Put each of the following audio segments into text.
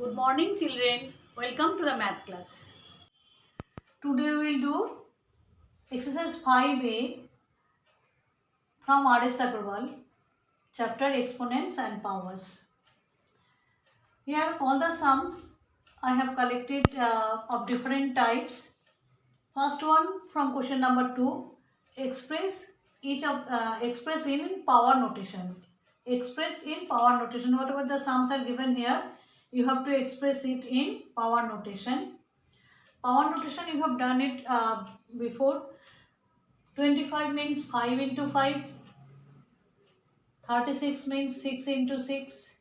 Good morning children. Welcome to the math class. Today we will do exercise 5a from R.S. Agarwal, chapter exponents and powers. Here all the sums I have collected of different types. First one from question number 2, express in power notation. Express in power notation. Whatever the sums are given here, you have to express it in power notation. Power notation you have done it before. 25 means 5 into 5. 36 means 6 into 6.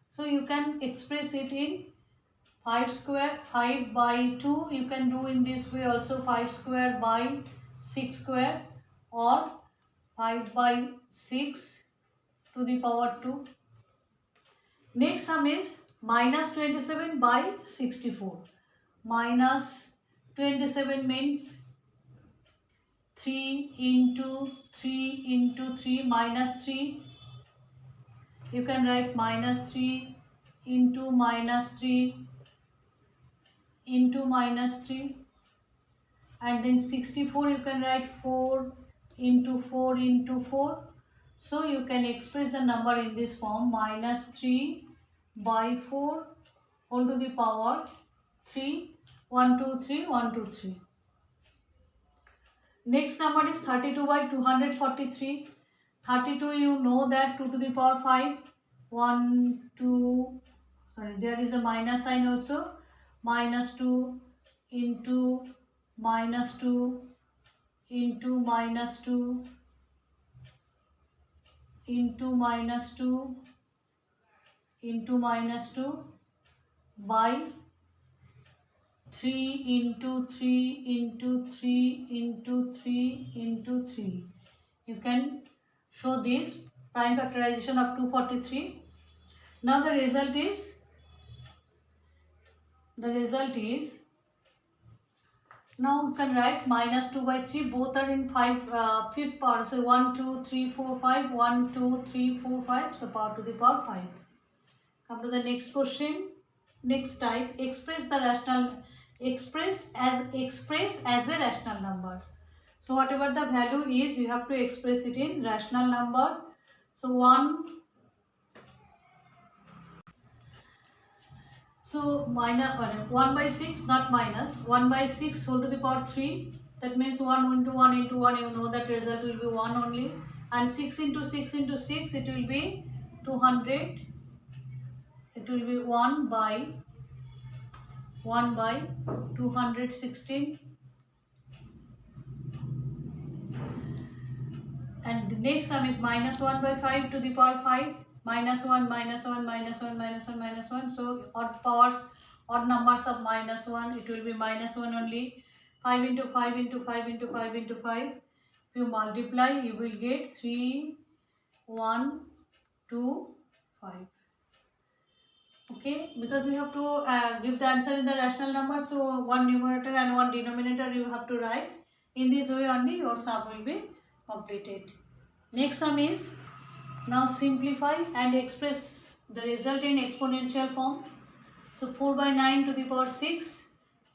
So you can express it in 5 square, 5 by 2. You can do in this way also, 5 square by 6 square, or 5 by 6 to the power 2. Next sum is minus 27 by 64. Minus 27 means 3 into 3 into 3 minus 3. You can write minus 3 into minus 3 into minus 3. And then 64 you can write 4 into 4 into 4. So you can express the number in this form, minus 3 by 4 whole to the power 3. 1 2 3 1 2 3. Next number is 32 by 243. 32 you know that 2 to the power 5. 1 2, sorry, there is a minus sign also. Minus 2 into minus 2 into minus 2 into minus 2 into minus 2 by 3 into 3 into 3 into 3 into 3. You can show this prime factorization of 243. Now the result is now you can write minus 2 by 3. Both are in 5 power. So 1 2 3 4 5 1 2 3 4 5. So power to the power 5. Come to the next question. Next type, express as a rational number. So whatever the value is, you have to express it in rational number. So 1 by 6, not minus, 1 by 6 whole to the power 3. That means 1 into 1 into 1, you know that result will be 1 only. And 6 into 6 into 6, it will be 200. It will be 1 by 216. And the next sum is minus 1 by 5 to the power 5. Minus 1, minus 1, minus 1, minus 1, minus 1. So odd numbers of minus 1, it will be minus 1 only. 5 into 5 into 5 into 5 into 5. If you multiply, you will get 3, 1, 2, 5. Okay, because you have to give the answer in the rational number, so one numerator and one denominator you have to write. In this way only your sum will be completed. Next sum is, now simplify and express the result in exponential form. So 4 by 9 to the power 6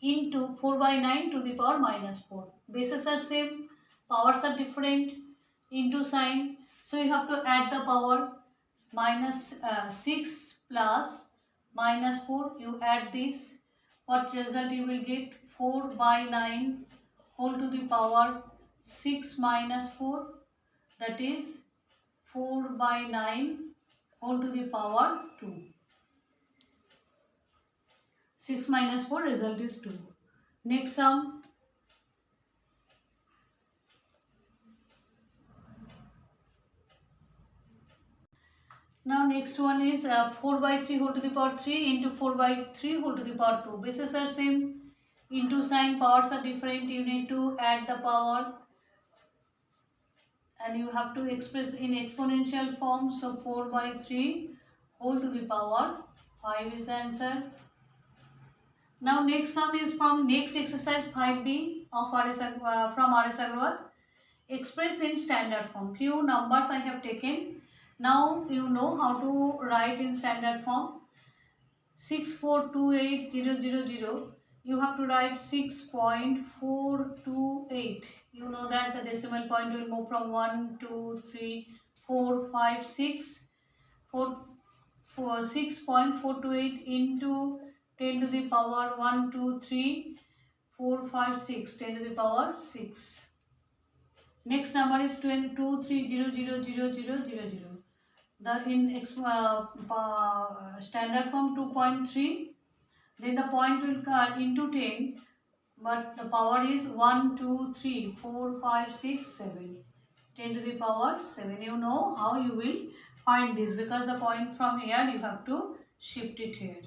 into 4 by 9 to the power minus 4. Bases are same, powers are different, into sign. So you have to add the power. Minus 6 plus minus 4, you add this. What result you will get? 4 by 9 whole to the power 6 minus 4, that is 4 by 9 whole to the power 2. 6 minus 4, result is 2. Next sum. Now next one is 4 by 3 whole to the power 3 into 4 by 3 whole to the power 2. Bases are same, into sign, powers are different. You need to add the power and you have to express in exponential form. So 4 by 3 whole to the power 5 is the answer. Now next sum is from next exercise 5b of from R.S. Agarwal. Express in standard form. Few numbers I have taken. Now you know how to write in standard form. 6428000, you have to write 6.428. You know that the decimal point will move from 1, 2, 3, 4, 5, 6. 6.428 into 10 to the power 1, 2, 3, 4, 5, 6. 10 to the power 6. Next number is 23000000. The in standard form 2.3. Then the point will into 10, but the power is 1, 2, 3, 4, 5, 6, 7. 10 to the power 7. You know how you will find this, because the point from here you have to shift it here.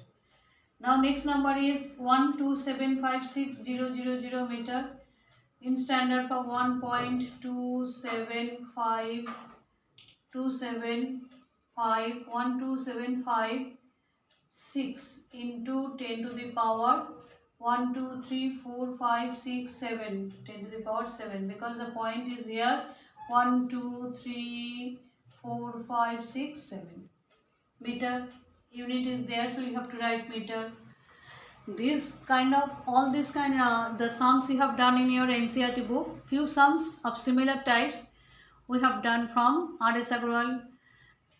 Now next number is 1275600 meter. In standard for 1.275 1275 into 10 to the power 1, 2, 3, 4, 5, 6, 7. 10 to the power 7, because the point is here 1, 2, 3, 4, 5, 6, 7. Meter unit is there, so you have to write meter. This kind of, all this kind of the sums you have done in your NCERT book. Few sums of similar types we have done from R.S. Agarwal.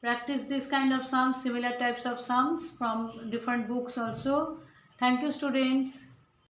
Practice this kind of sums, similar types of sums from different books also. Thank you, students.